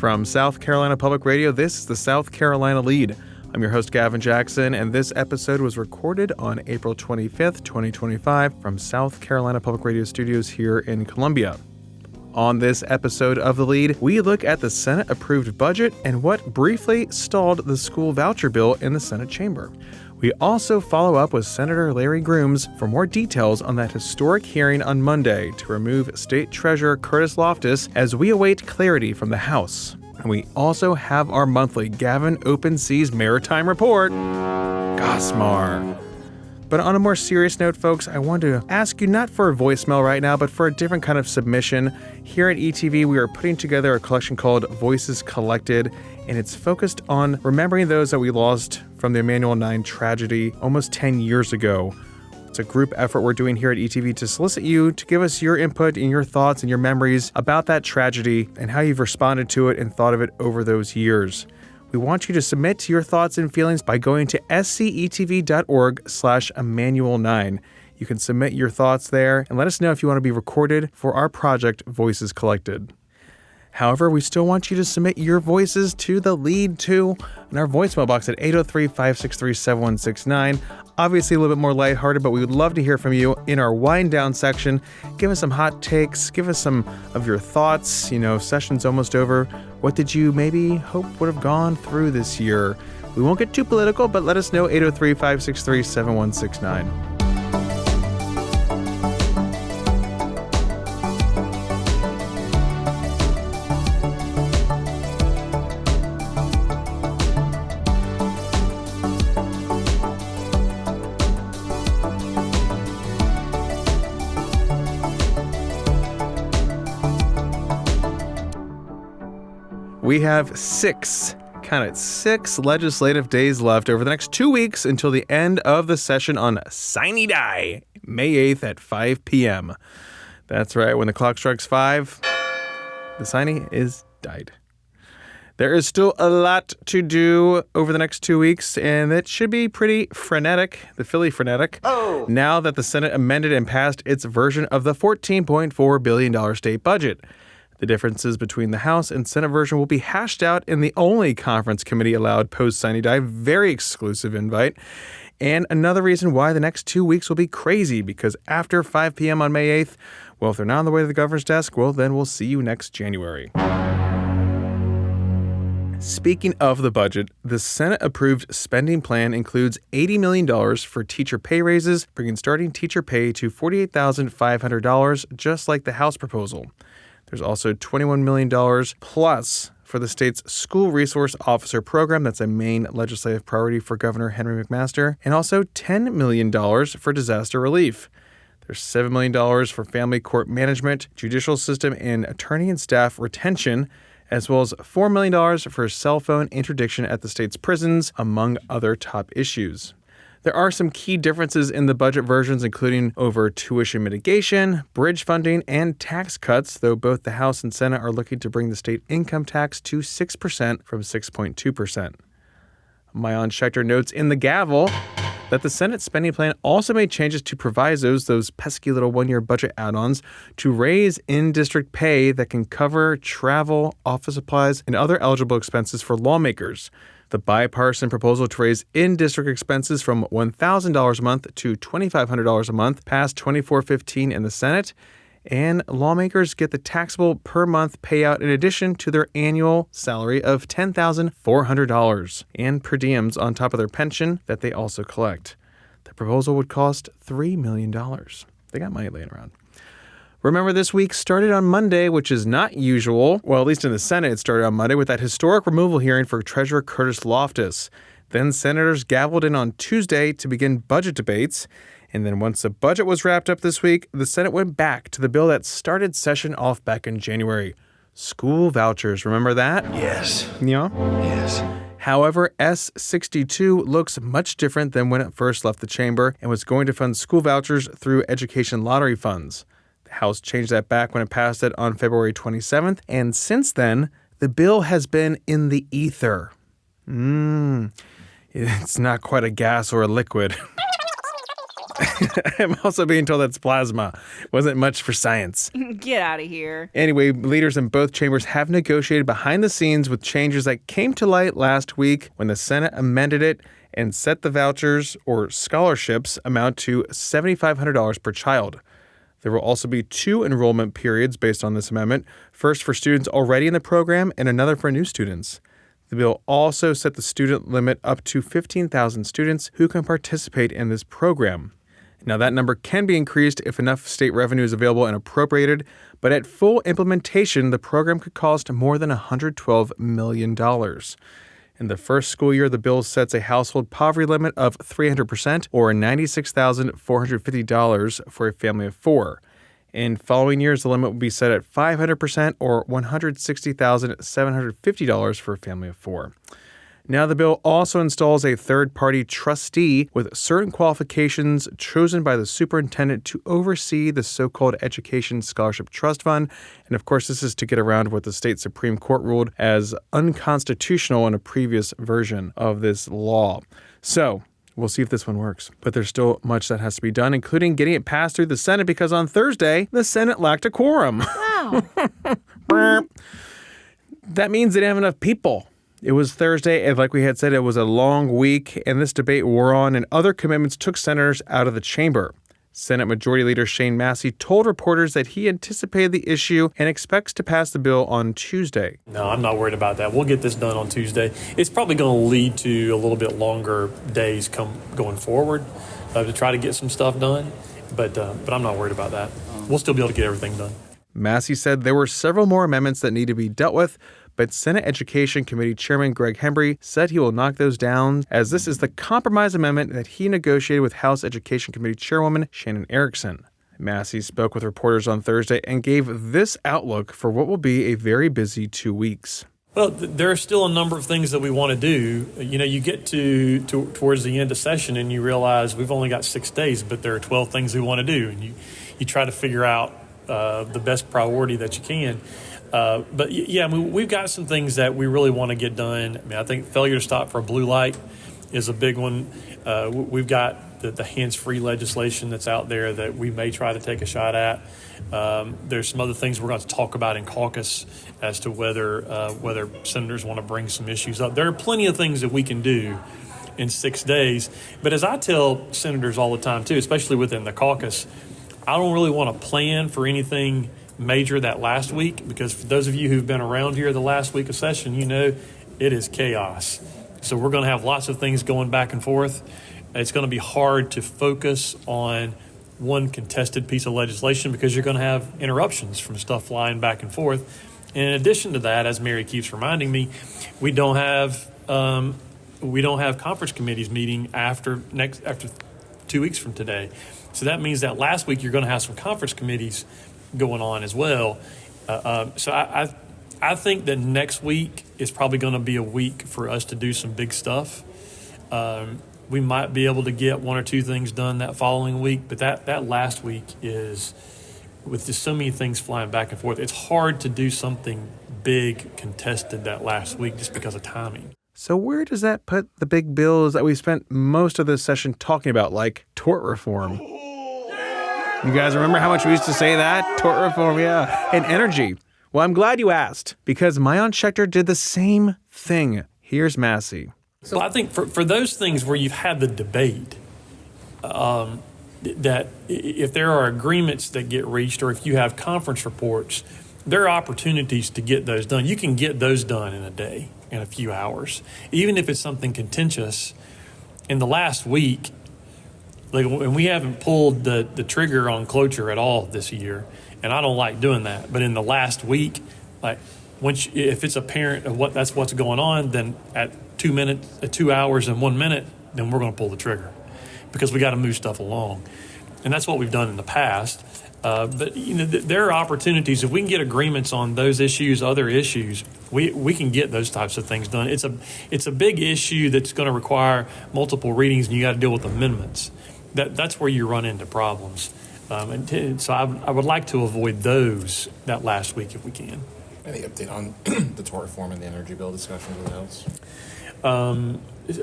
From South Carolina Public Radio, this is the South Carolina Lede. I'm your host, Gavin Jackson, and this episode was recorded on April 25th, 2025 from South Carolina Public Radio Studios here in Columbia. On this episode of The Lede, we look at the Senate-approved budget and what briefly stalled the school voucher bill in the Senate chamber. We also follow up with Senator Larry Grooms for more details on that historic hearing on Monday to remove State Treasurer Curtis Loftis as we await clarity from the House. And we also have our monthly Gavin Open Seas Maritime Report. Gosmar. But on a more serious note, folks, I want to ask you not for a voicemail right now, but for a different kind of submission. Here at ETV, we are putting together a collection called Voices Collected, and it's focused on remembering those that we lost from the Emanuel 9 tragedy almost 10 years ago. It's a group effort we're doing here at ETV to solicit you to give us your input and your thoughts and your memories about that tragedy and how you've responded to it and thought of it over those years. We want you to submit your thoughts and feelings by going to scetv.org/Emanuel9. You can submit your thoughts there and let us know if you want to be recorded for our project Voices Collected. However, we still want you to submit your voices to the Lede too in our voicemail box at 803-563-7169. Obviously a little bit more lighthearted, but we would love to hear from you in our wind down section. Give us some hot takes. Give us some of your thoughts. Session's almost over. What did you maybe hope would have gone through this year? We won't get too political, but let us know 803-563-7169. We have six legislative days left over the next 2 weeks until the end of the session on Sine Die, May 8th at 5 p.m. That's right, when the clock strikes 5, the Sine is died. There is still a lot to do over the next 2 weeks, and it should be pretty frenetic, the Philly frenetic, now that the Senate amended and passed its version of the $14.4 billion state budget. The differences between the House and Senate version will be hashed out in the only conference committee allowed post-Sine Die, very exclusive invite. And another reason why the next 2 weeks will be crazy, because after 5 p.m. on May 8th, well, if they're not on the way to the governor's desk, well, then we'll see you next January. Speaking of the budget, the Senate-approved spending plan includes $80 million for teacher pay raises, bringing starting teacher pay to $48,500, just like the House proposal. There's also $21 million plus for the state's School Resource Officer program. That's a main legislative priority for Governor Henry McMaster. And also $10 million for disaster relief. There's $7 million for family court management, judicial system, and attorney and staff retention, as well as $4 million for cell phone interdiction at the state's prisons, among other top issues. There are some key differences in the budget versions, including over tuition mitigation, bridge funding, and tax cuts, though both the House and Senate are looking to bring the state income tax to 6% from 6.2%. Mayan Schechter notes in the gavel that the Senate spending plan also made changes to provisos, those pesky little one-year budget add-ons, to raise in-district pay that can cover travel, office supplies, and other eligible expenses for lawmakers. The bipartisan proposal to raise in-district expenses from $1,000 a month to $2,500 a month passed 24-15 in the Senate, and lawmakers get the taxable per-month payout in addition to their annual salary of $10,400 and per diems on top of their pension that they also collect. The proposal would cost $3 million. They got money laying around. Remember, this week started on Monday, which is not usual. Well, at least in the Senate, it started on Monday with that historic removal hearing for Treasurer Curtis Loftis. Then senators gavelled in on Tuesday to begin budget debates. And then once the budget was wrapped up this week, the Senate went back to the bill that started session off back in January. School vouchers. Remember that? Yes. Yeah? Yes. However, S62 looks much different than when it first left the chamber and was going to fund school vouchers through education lottery funds. The House changed that back when it passed it on February 27th, and since then, the bill has been in the ether. It's not quite a gas or a liquid. I'm also being told that's plasma. Wasn't much for science. Get out of here. Anyway, leaders in both chambers have negotiated behind the scenes with changes that came to light last week when the Senate amended it and set the vouchers or scholarships amount to $7,500 per child. There will also be 2 enrollment periods based on this amendment, first for students already in the program and another for new students. The bill also set the student limit up to 15,000 students who can participate in this program. Now, that number can be increased if enough state revenue is available and appropriated, but at full implementation, the program could cost more than $112 million. In the first school year, the bill sets a household poverty limit of 300% or $96,450 for a family of 4. In following years, the limit will be set at 500% or $160,750 for a family of 4. Now, the bill also installs a third-party trustee with certain qualifications chosen by the superintendent to oversee the so-called Education Scholarship Trust Fund. And of course, this is to get around what the state Supreme Court ruled as unconstitutional in a previous version of this law. So, we'll see if this one works. But there's still much that has to be done, including getting it passed through the Senate, because on Thursday, the Senate lacked a quorum. Wow. That means they didn't have enough people. It was Thursday, and like we had said, it was a long week, and this debate wore on, and other commitments took senators out of the chamber. Senate Majority Leader Shane Massey told reporters that he anticipated the issue and expects to pass the bill on Tuesday. No, I'm not worried about that. We'll get this done on Tuesday. It's probably going to lead to a little bit longer days going forward to try to get some stuff done, but I'm not worried about that. We'll still be able to get everything done. Massey said there were several more amendments that need to be dealt with, but Senate Education Committee Chairman Greg Hembry said he will knock those down, as this is the compromise amendment that he negotiated with House Education Committee Chairwoman Shannon Erickson. Massey spoke with reporters on Thursday and gave this outlook for what will be a very busy 2 weeks. Well, there are still a number of things that we want to do. You know, you get towards the end of session and you realize we've only got 6 days, but there are 12 things we want to do. And you try to figure out the best priority that you can. But yeah, I mean, we've got some things that we really want to get done. I mean, I think failure to stop for a blue light is a big one. We've got the hands-free legislation that's out there that we may try to take a shot at. There's some other things we're going to talk about in caucus as to whether senators want to bring some issues up. There are plenty of things that we can do in 6 days. But as I tell senators all the time, too, especially within the caucus, I don't really want to plan for anything major that last week, because for those of you who've been around here the last week of session, you know it is chaos. So we're going to have lots of things going back and forth. It's going to be hard to focus on one contested piece of legislation because you're going to have interruptions from stuff flying back and forth. And in addition to that, as Mary keeps reminding me, we don't have conference committees meeting after 2 weeks from today. So that means that last week you're going to have some conference committees going on as well. So I think that next week is probably going to be a week for us to do some big stuff. We might be able to get 1 or 2 things done that following week, but that last week is, with just so many things flying back and forth, it's hard to do something big contested that last week just because of timing. So where does that put the big bills that we spent most of this session talking about, like tort reform? You guys remember how much we used to say that? Tort reform, yeah. And energy. Well, I'm glad you asked, because my Aunt Schechter did the same thing. Here's Massey. So I think for those things where you've had the debate, that if there are agreements that get reached or if you have conference reports, there are opportunities to get those done. You can get those done in a day, in a few hours. Even if it's something contentious, in the last week, and we haven't pulled the trigger on cloture at all this year, and I don't like doing that. But in the last week, like if it's apparent of what's going on, then at 2 hours and 1 minute, then we're going to pull the trigger because we got to move stuff along, and that's what we've done in the past. But there are opportunities if we can get agreements on those issues, other issues. We can get those types of things done. It's a big issue that's going to require multiple readings, and you got to deal with amendments. That's where you run into problems. And so I would like to avoid those that last week if we can. Any update on the tort reform and the energy bill discussions with the House?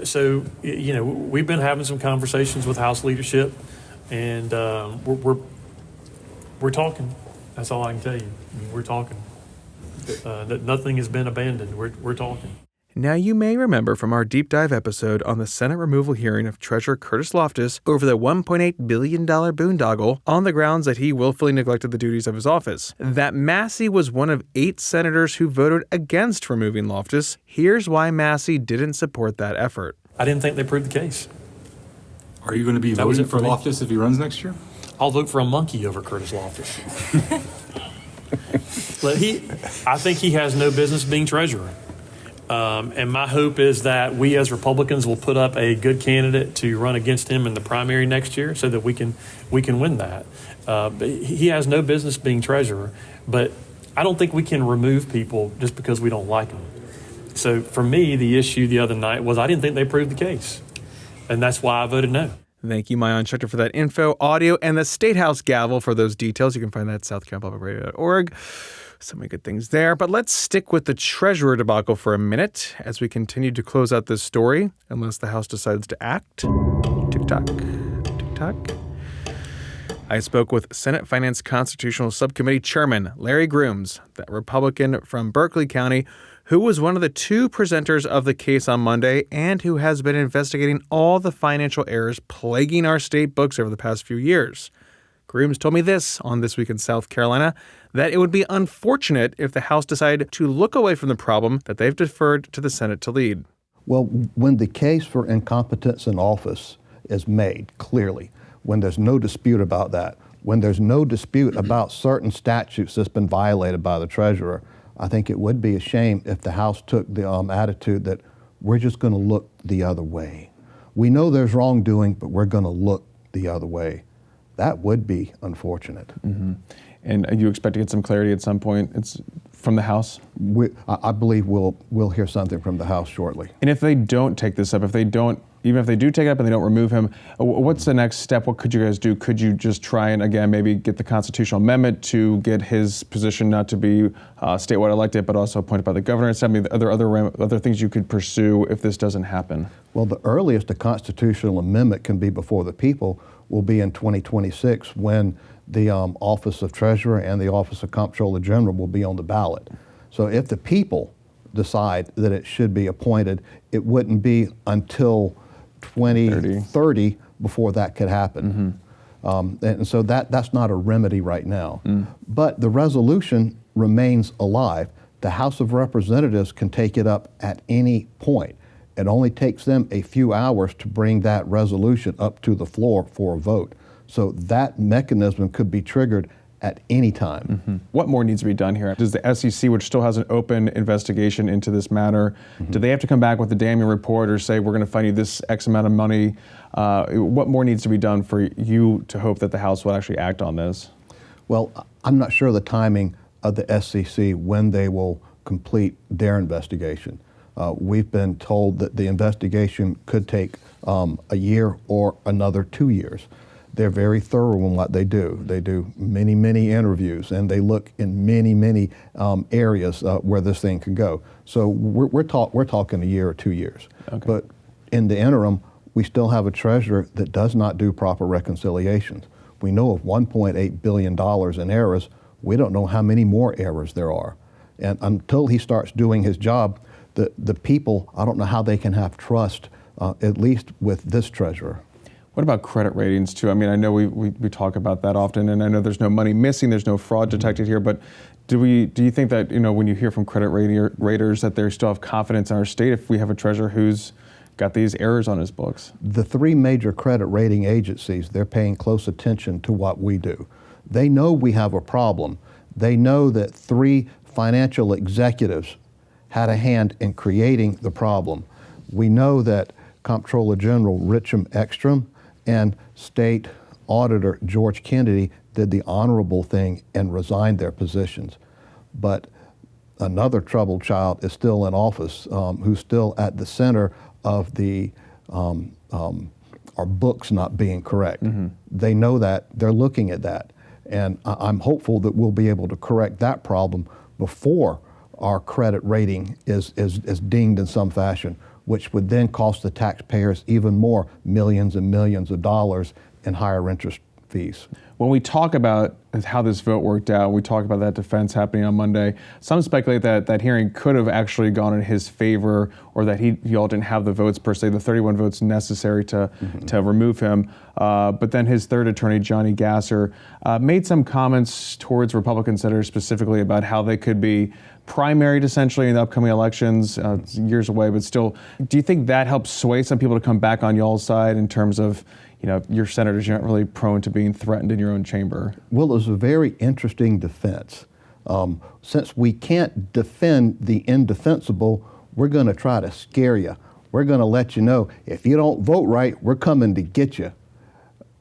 So, we've been having some conversations with House leadership. and we're talking. That's all I can tell you. I mean, we're talking. That nothing has been abandoned. We're talking. Now, you may remember from our deep dive episode on the Senate removal hearing of Treasurer Curtis Loftis over the $1.8 billion boondoggle on the grounds that he willfully neglected the duties of his office, that Massey was one of 8 senators who voted against removing Loftis. Here's why Massey didn't support that effort. I didn't think they proved the case. Are you going to be voting for Loftis if he runs next year? I'll vote for a monkey over Curtis Loftis. But I think he has no business being treasurer. And my hope is that we as Republicans will put up a good candidate to run against him in the primary next year so that we can win that. But he has no business being treasurer, but I don't think we can remove people just because we don't like them. So for me, the issue the other night was I didn't think they proved the case. And that's why I voted no. Thank you, my instructor, for that info, audio, and the State House gavel for those details. You can find that at southcarolinapublicradio.org. So many good things there. But let's stick with the treasurer debacle for a minute as we continue to close out this story, unless the House decides to act. Tick-tock, tick-tock. I spoke with Senate Finance Constitutional Subcommittee Chairman Larry Grooms, that Republican from Berkeley County, who was one of the 2 presenters of the case on Monday and who has been investigating all the financial errors plaguing our state books over the past few years. Grooms told me this on This Week in South Carolina, that it would be unfortunate if the House decided to look away from the problem that they've deferred to the Senate to lead. Well, when the case for incompetence in office is made clearly, when there's no dispute about that, when there's no dispute about certain statutes that's been violated by the treasurer, I think it would be a shame if the House took the attitude that we're just going to look the other way. We know there's wrongdoing, but we're going to look the other way. That would be unfortunate. Mm-hmm. And you expect to get some clarity at some point? It's from the House? I believe we'll hear something from the House shortly. And if they don't take this up, even if they do take it up and they don't remove him, what's the next step? What could you guys do? Could you just try and, again, maybe get the constitutional amendment to get his position not to be statewide elected, but also appointed by the governor? I mean, other things you could pursue if this doesn't happen? Well, the earliest a constitutional amendment can be before the people will be in 2026 when the Office of Treasurer and the Office of Comptroller General will be on the ballot. So if the people decide that it should be appointed, it wouldn't be until 2030 before that could happen. Mm-hmm. And so that's not a remedy right now. But the resolution remains alive. The House of Representatives can take it up at any point. It only takes them a few hours to bring that resolution up to the floor for a vote. So that mechanism could be triggered at any time. Mm-hmm. What more needs to be done here? Does the SEC, which still has an open investigation into this matter, do they have to come back with a damning report or say, we're going to fine you this X amount of money? What more needs to be done for you to hope that the House will actually act on this? Well, I'm not sure the timing of the SEC when they will complete their investigation. We've been told that the investigation could take a year or another 2 years. They're very thorough in what they do. They do many, many interviews, and they look in many, many areas where this thing can go. So we're talking a year or 2 years. Okay. But in the interim, we still have a treasurer that does not do proper reconciliations. We know of $1.8 billion in errors. We don't know how many more errors there are. And until he starts doing his job, the people, I don't know how they can have trust, at least with this treasurer. What about credit ratings too? I mean, I know we talk about that often, and I know there's no money missing, there's no fraud detected here, but do you think that, when you hear from credit raters that they still have confidence in our state if we have a treasurer who's got these errors on his books? The 3 major credit rating agencies, they're paying close attention to what we do. They know we have a problem. They know that 3 financial executives had a hand in creating the problem. We know that Comptroller General Richard Ekstrom and State Auditor George Kennedy did the honorable thing and resigned their positions. But another troubled child is still in office, who's still at the center of our books not being correct. Mm-hmm. They know that, they're looking at that. And I'm hopeful that we'll be able to correct that problem before our credit rating is dinged in some fashion, which would then cost the taxpayers even more millions and millions of dollars and higher interest fees. When we talk about how this vote worked out, we talk about that defense happening on Monday. Some speculate that that hearing could have actually gone in his favor, or that y'all didn't have the votes per se, the 31 votes necessary to remove him. But then his third attorney, Johnny Gasser, made some comments towards Republican senators specifically about how they could be primaried essentially in the upcoming elections. It's years away, but still. Do you think that helps sway some people to come back on y'all's side in terms of, your senators, you're not really prone to being threatened in your own chamber? Well, it was a very interesting defense. Since we can't defend the indefensible, we're going to try to scare you. We're going to let you know, if you don't vote right, we're coming to get you.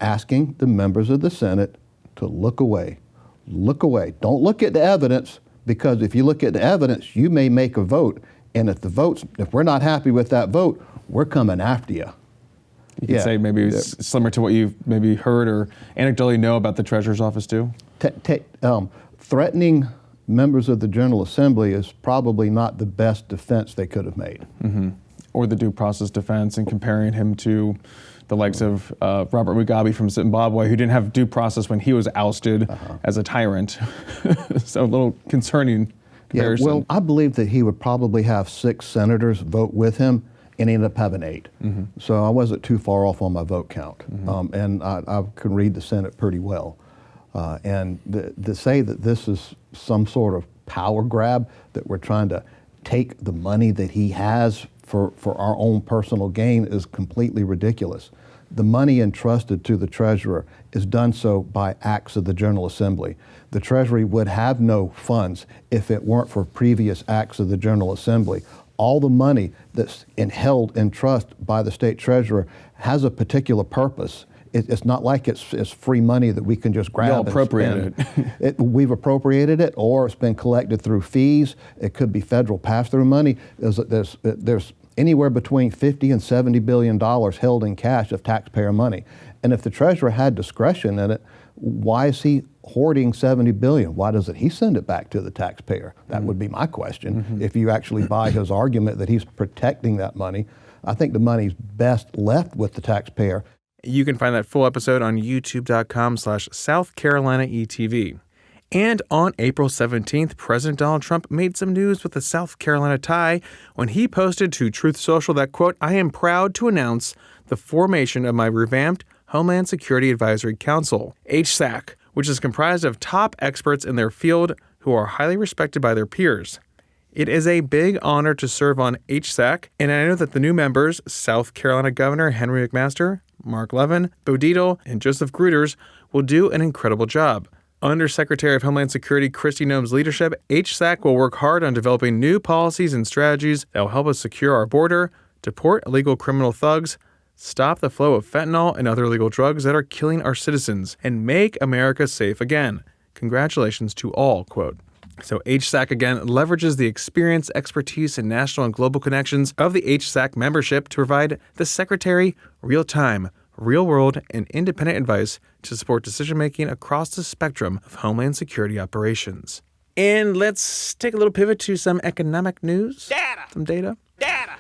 Asking the members of the Senate to look away. Look away. Don't look at the evidence, because if you look at the evidence, you may make a vote. And if we're not happy with that vote, we're coming after you. You could say maybe it's similar to what you've maybe heard or anecdotally know about the Treasurer's office too? Threatening members of the General Assembly is probably not the best defense they could have made. Mm-hmm. Or the due process defense, and comparing him to the likes of Robert Mugabe from Zimbabwe, who didn't have due process when he was ousted as a tyrant. So a little concerning comparison. Yeah, well, I believe that he would probably have 6 senators vote with him, and he ended up having 8. Mm-hmm. So I wasn't too far off on my vote count. Mm-hmm. And I can read the Senate pretty well. And to say that this is some sort of power grab, that we're trying to take the money that he has for our own personal gain, is completely ridiculous. The money entrusted to the Treasurer is done so by acts of the General Assembly. The Treasury would have no funds if it weren't for previous acts of the General Assembly. All the money that's held in trust by the state treasurer has a particular purpose. It's not like it's free money that we can just grab. Y'all appropriated it. We've appropriated it, or it's been collected through fees. It could be federal pass-through money. There's anywhere between $50 and $70 billion held in cash of taxpayer money. And if the treasurer had discretion in it, why is he hoarding $70 billion? Why doesn't he send it back to the taxpayer? That would be my question. Mm-hmm. If you actually buy his argument that he's protecting that money, I think the money's best left with the taxpayer. You can find that full episode on youtube.com/South Carolina ETV. And on April 17th, President Donald Trump made some news with the South Carolina tie when he posted to Truth Social that, quote, "I am proud to announce the formation of my revamped Homeland Security Advisory Council, HSAC, which is comprised of top experts in their field who are highly respected by their peers. It is a big honor to serve on HSAC, and I know that the new members, South Carolina Governor Henry McMaster, Mark Levin, Bo Dietl, and Joseph Gruters, will do an incredible job. Under Secretary of Homeland Security Kristi Noem's leadership, HSAC will work hard on developing new policies and strategies that will help us secure our border, deport illegal criminal thugs, stop the flow of fentanyl and other illegal drugs that are killing our citizens, and make America safe again. Congratulations to all," quote. So HSAC, again, leverages the experience, expertise, and national and global connections of the HSAC membership to provide the Secretary real-time, real-world, and independent advice to support decision-making across the spectrum of Homeland Security operations. And let's take a little pivot to some economic news. Some data.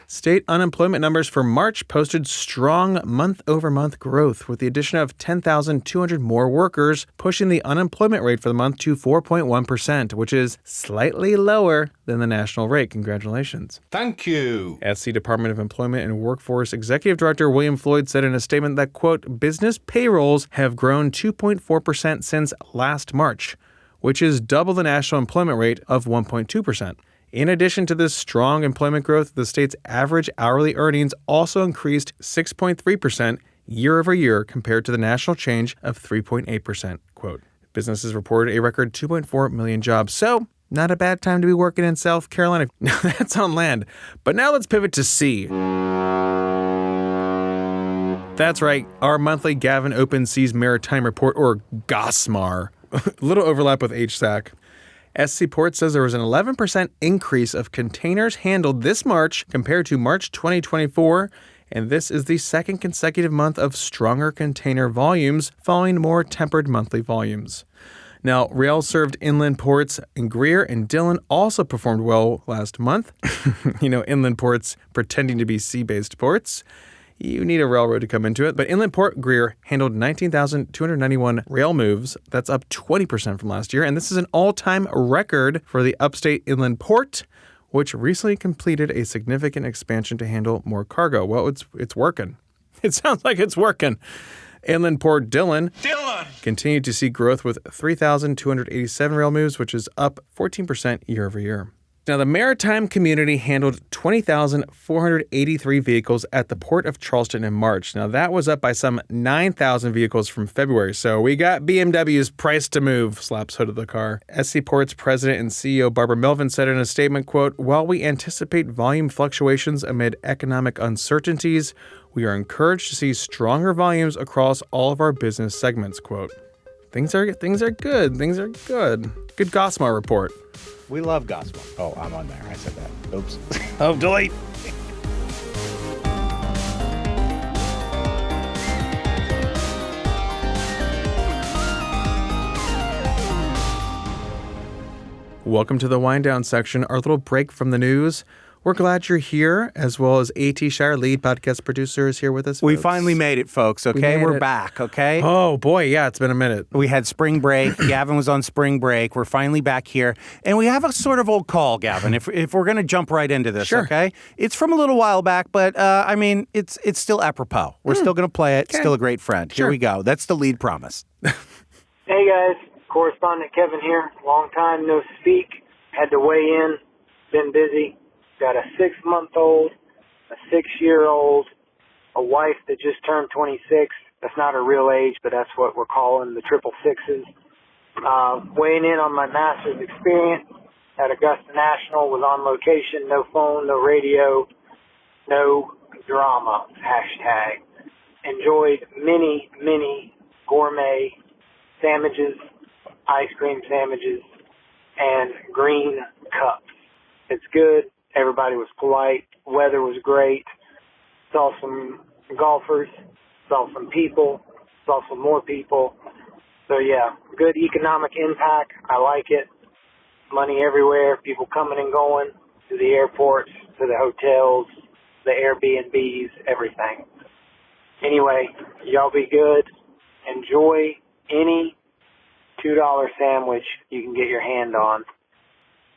State unemployment numbers for March posted strong month-over-month growth, with the addition of 10,200 more workers, pushing the unemployment rate for the month to 4.1%, which is slightly lower than the national rate. Congratulations. Thank you. SC Department of Employment and Workforce Executive Director William Floyd said in a statement that, quote, "business payrolls have grown 2.4% since last March, which is double the national employment rate of 1.2%. In addition to this strong employment growth, the state's average hourly earnings also increased 6.3% year over year compared to the national change of 3.8%. Quote, businesses reported a record 2.4 million jobs. So, not a bad time to be working in South Carolina. Now that's on land. But now let's pivot to sea. That's right, our monthly Gavin Open Seas Maritime Report, or GOSMAR. Little overlap with HSAC. SC Port says there was an 11% increase of containers handled this March compared to March 2024, and this is the second consecutive month of stronger container volumes following more tempered monthly volumes. Now, rail-served inland ports in Greer and Dillon also performed well last month. Inland ports pretending to be sea-based ports. you need a railroad to come into it. But Inland Port Greer handled 19,291 rail moves. That's up 20% from last year. And this is an all-time record for the upstate Inland Port, which recently completed a significant expansion to handle more cargo. Well, it's working. It sounds like it's working. Inland Port Dillon continued to see growth with 3,287 rail moves, which is up 14% year over year. Now, the Maritime community handled 20,483 vehicles at the Port of Charleston in March. Now, that was up by some 9,000 vehicles from February. So we got BMW's price to move, slaps hood of the car. SC Port's president and CEO Barbara Melvin said in a statement, quote, "While we anticipate volume fluctuations amid economic uncertainties, we are encouraged to see stronger volumes across all of our business segments," quote. Things are good. Things are good. Good Gosmar report. We love gospel. Oh, I'm on there. I said that. Oops. Oh, delete. Welcome to the wind down section, our little break from the news. We're glad you're here, as well as A.T. Shire, lead podcast producer, is here with us. We folks. finally made it, folks, okay? We're back, okay? Oh, boy, yeah, it's been a minute. We had spring break. Gavin was on spring break. We're finally back here. And we have a sort of old call, Gavin, if we're going to jump right into this, Sure. okay? It's from a little while back, but, I mean, it's still apropos. We're still going to play it. Okay. Still a great friend. Here Sure. we go. That's the lead promise. Hey guys, correspondent Kevin here. Long time no speak. Had to weigh in. Been busy. Got a 6-month-old, a 6-year-old, a wife that just turned 26. That's not her real age, but that's what we're calling the triple sixes. Weighing in on my master's experience at Augusta National. Was on location. No phone, no radio, no drama. Hashtag. Enjoyed many, many gourmet sandwiches, ice cream sandwiches, and green cups. It's good. Everybody was polite. Weather was great. Saw some golfers. Saw some people. Saw some more people. So yeah, good economic impact. I like it. Money everywhere. People coming and going to the airports, to the hotels, the Airbnbs, everything. Anyway, y'all be good. Enjoy any $2 sandwich you can get your hand on.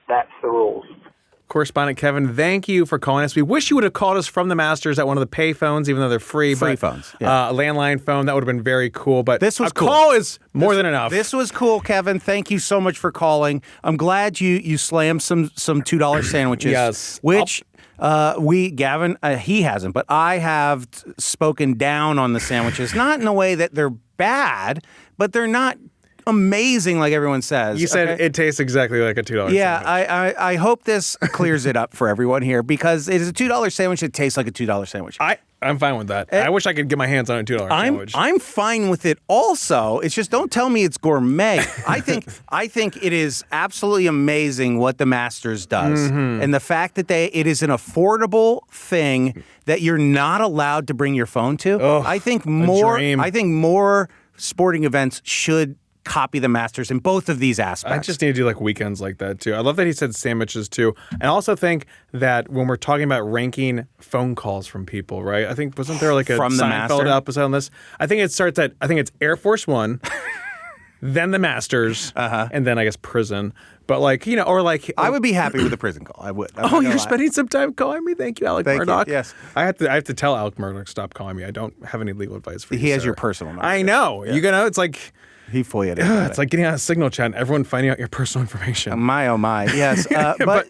That's the rules. Correspondent Kevin, thank you for calling us. We wish you would have called us from the Masters at one of the pay phones, even though they're free. Free but, phones, yeah. A landline phone, that would have been very cool. But This was a cool. call is more than enough. This was cool, Kevin. Thank you so much for calling. I'm glad you slammed some $2 sandwiches. Yes. Which Gavin, he hasn't, but I have spoken down on the sandwiches. Not in a way that they're bad, but they're not amazing like everyone says. You said okay? it tastes exactly like a $2 Yeah, sandwich. I hope this clears it up for everyone here because it is a $2 sandwich that tastes like a $2 sandwich. I'm fine with that. I wish I could get my hands on a $2 sandwich. I'm fine with it also. It's just don't tell me it's gourmet. I think it is absolutely amazing what the Masters does. Mm-hmm. And the fact that it is an affordable thing that you're not allowed to bring your phone to. Oh, I think dream. more sporting events should copy the Masters in both of these aspects. I just need to do like weekends like that too. I love that he said sandwiches too. And I also think that when we're talking about ranking phone calls from people, right? I think wasn't there like a From the Seinfeld Master? episode on this? I think it starts at it's Air Force One, then the Masters, and then I guess prison. But like, or like I would be happy with a prison call. I would. Oh, you're spending some time calling me? Thank you, Alec Thank you, Murdoch. yes. I have to tell Alec Murdoch stop calling me. I don't have any legal advice for you. He has sir. your personal number. I know. Yeah. You know, it's like He fully did. it's like getting on a signal chat and everyone finding out your personal information. My, oh my. Yes. But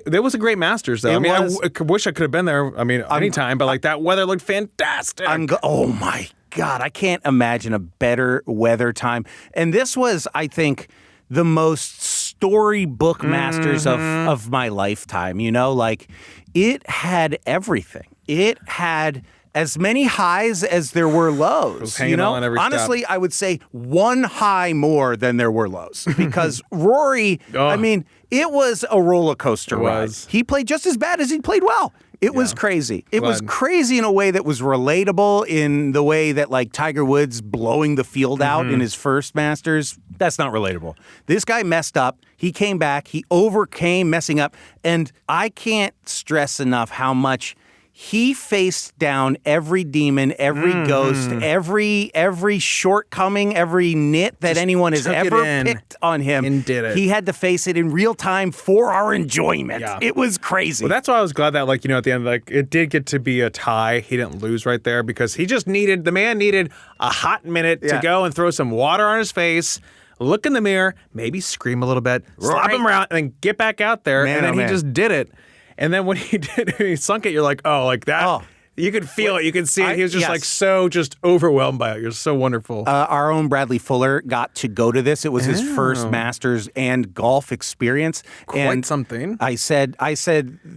there was a great Masters, though. It I mean, was. I wish I could have been there. I mean, anytime, but like that weather looked fantastic. Oh my God, I can't imagine a better weather time. And this was, I think, the most storybook Masters of my lifetime. You know, like it had everything. It had as many highs as there were lows. hanging You know, on every step. honestly, I would say one high more than there were lows because Rory. Oh. I mean, it was a roller coaster ride. was. He played just as bad as he played well. It was crazy. It was Glad. crazy in a way that was relatable, in the way that like Tiger Woods blowing the field out in his first Masters. That's not relatable. This guy messed up. He came back. He overcame messing up. And I can't stress enough how much he faced down every demon, every ghost, every shortcoming, every nit that anyone has ever picked on him. And did it. He had to face it in real time for our enjoyment. Yeah. It was crazy. Well, that's why I was glad that, like, at the end, like, it did get to be a tie. He didn't lose right there because the man needed a hot minute to go and throw some water on his face, look in the mirror, maybe scream a little bit, slap him around, and then get back out there. And then he just did it. And then when he did, he sunk it, you're like, oh, like that. Oh. You could feel it. You could see it. He was just so overwhelmed by it. You're so wonderful. Our own Bradley Fuller got to go to this. It was his first Masters and golf experience. Quite something. I said,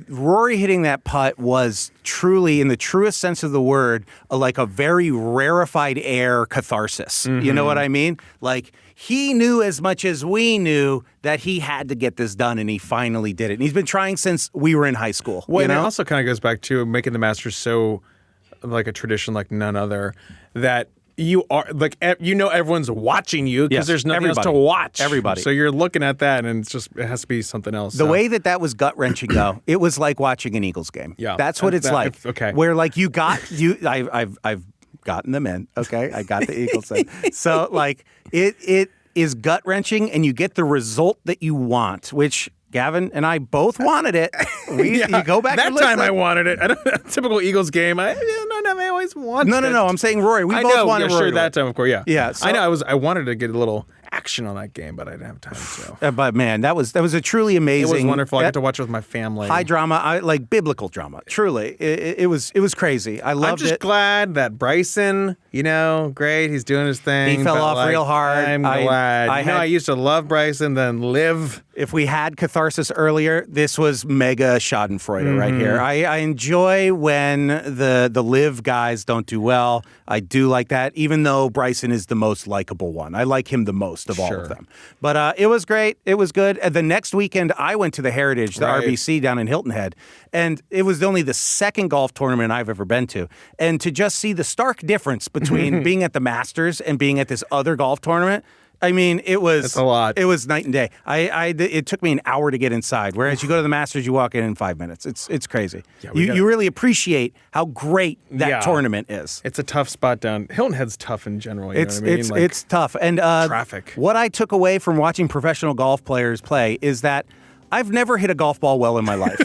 Rory hitting that putt was truly, in the truest sense of the word, like a very rarefied air catharsis. You know what I mean? Like, he knew as much as we knew that he had to get this done, and he finally did it. And he's been trying since we were in high school. Well, and it also kind of goes back to making the Masters so like a tradition like none other, that you are like, everyone's watching you because there's nothing else to watch. Everybody. So you're looking at that, and it has to be something else. The way that was gut wrenching, though, it was like watching an Eagles game. Yeah, that's what it's like. Okay, where like I've gotten them in. Okay, I got the Eagles in. So like it is gut wrenching, and you get the result that you want, which Gavin and I both wanted it. You go back. That time I wanted it. Typical Eagles game. I always wanted. No. I'm saying Rory. We both wanted Rory. Sure, that time, of course. Yeah. Yeah. So, I know. I wanted to get a little action on that game, but I didn't have time. So. But man, that was a truly amazing. It was wonderful. I got to watch it with my family. High drama, like biblical drama. Truly, it was crazy. I loved it. I'm just glad that Bryson, great. He's doing his thing. He fell off real hard. I'm glad. I used to love Bryson, then live. If we had catharsis earlier, this was mega schadenfreude right here. I enjoy when the live guys don't do well. I do like that, even though Bryson is the most likable one. I like him the most of all of them. But it was great. It was good. The next weekend, I went to the Heritage, the RBC down in Hilton Head, and it was only the second golf tournament I've ever been to. And to just see the stark difference between being at the Masters and being at this other golf tournament, I mean, it's a lot. It was night and day. It took me an hour to get inside, whereas you go to the Masters, you walk in 5 minutes. It's crazy. Yeah, you really appreciate how great that tournament is. It's a tough spot down. Hilton Head's tough in general. You know what I mean? It's tough. And traffic. What I took away from watching professional golf players play is that I've never hit a golf ball well in my life.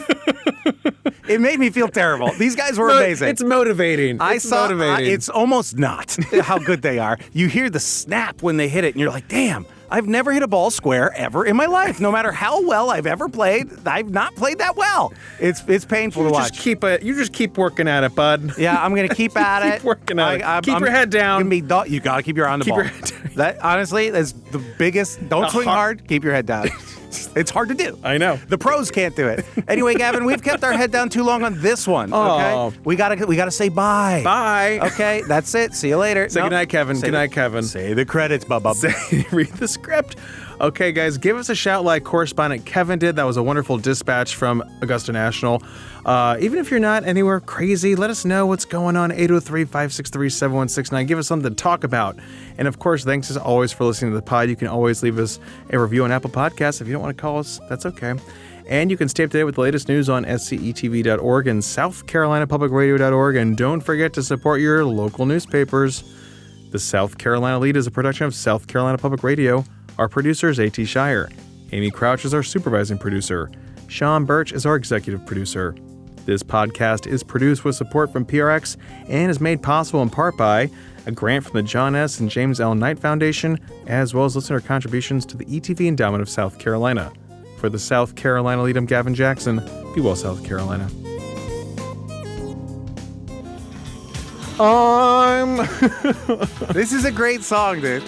It made me feel terrible. These guys were amazing. It's motivating. It's almost not how good they are. You hear the snap when they hit it, and you're like, damn, I've never hit a ball square ever in my life. No matter how well I've ever played, I've not played that well. It's painful to watch. You just keep working at it, bud. Yeah, I'm going to keep at it. Keep working at it. Keep your head down. You got to keep your eye on the ball. Keep your head down. That, honestly, that's the biggest. Don't swing hard. Keep your head down. It's hard to do. I know. The pros can't do it. Anyway, Gavin, we've kept our head down too long on this one. Okay, we gotta say bye. Bye. Okay, that's it. See you later. Say goodnight, Kevin. Good night, Kevin. Say the credits, bub. Read the script. Okay, guys, give us a shout like correspondent Kevin did. That was a wonderful dispatch from Augusta National. Even if you're not anywhere crazy, let us know what's going on. 803-563-7169. Give us something to talk about. And of course, thanks as always for listening to the pod. You can always leave us a review on Apple Podcasts. If you don't want to call us, that's okay. And you can stay up to date with the latest news on scetv.org and southcarolinapublicradio.org. And don't forget to support your local newspapers. The South Carolina Lede is a production of South Carolina Public Radio. Our producer is A.T. Shire. Amy Crouch is our supervising producer. Sean Birch is our executive producer. This podcast is produced with support from PRX and is made possible in part by a grant from the John S. and James L. Knight Foundation, as well as listener contributions to the ETV Endowment of South Carolina. For the South Carolina Lede, I'm Gavin Jackson. Be well, South Carolina. This is a great song, dude.